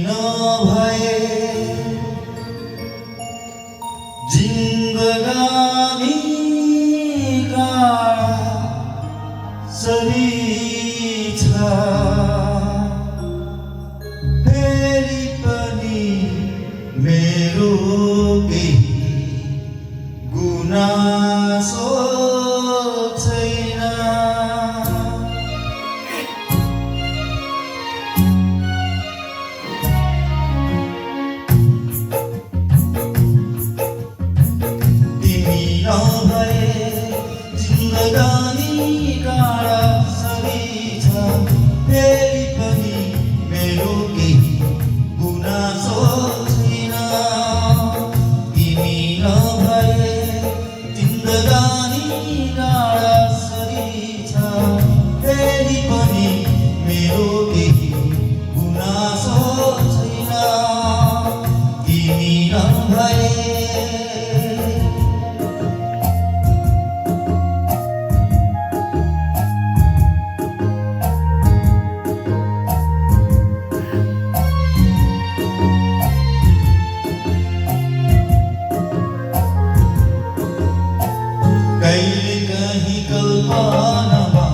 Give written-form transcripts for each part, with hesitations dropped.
नभए जिन्दगानी काँडा सरी छ फेरि पनि मेरो केही गुनासो छैन। तिमी नभए जिन्दगानी काँडा सरी छ फेरि पनि मेरो केही गुनासो छैन। तिमी नभए जिन्दगानी काँडा सरी छ फेरि पनि मेरो केही गुनासो छैन। तिमी नभए कहिले कहीँ कल्पनामा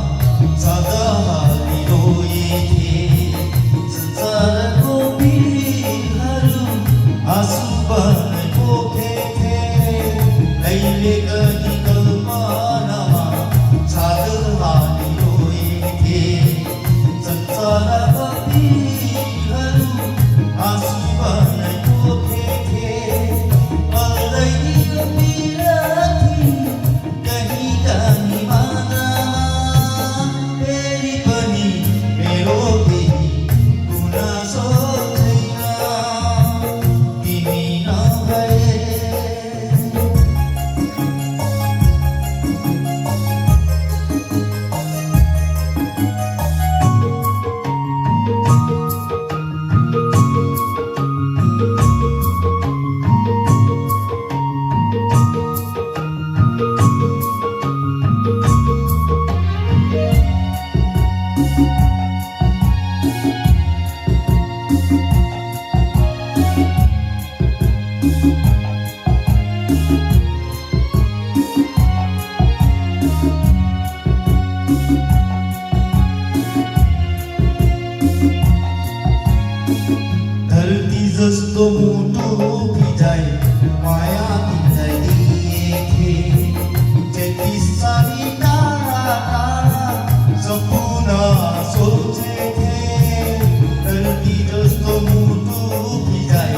सदा हालिरहेथे संसारको पीडहरू आँसु बन्दै पोखेथे। कहिले कहीँ कल्पनामा सदा हालिरहेथे संसारको पीडहरू आँसु बन्दै पोखेथे। धरती जस्तो मुटु भिजाइ माया तिमीलाई दिएथे। 33 साली टाढा टाढा सपना सोचेथे। धरती जस्तो मुटु भिजाइ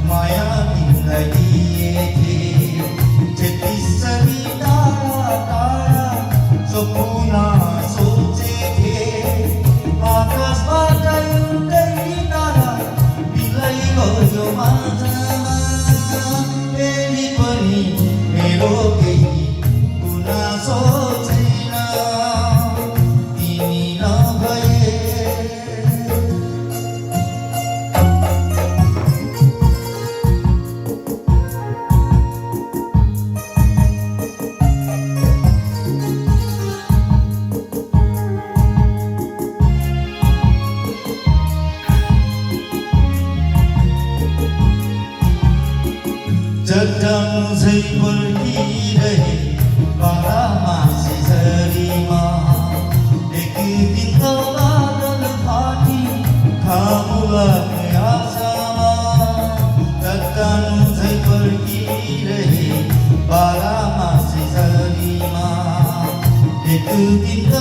माया तिमीलाई दिएथे। 33 साली टाढा टाढा सपना सोचेथे। आकाशबाट एउटै तारा भयो माझमा फेरि पनि मेरो केही गुनासो छैन। तिमी नभए चट्टान झै पर्खिरहे बाह्रमासे झरीमा। एक दिन त बादल फाटी घाम लाग्ने आशामा। चट्टान झै पर्खिरहे बाह्रमासे झरीमा। एक दिन त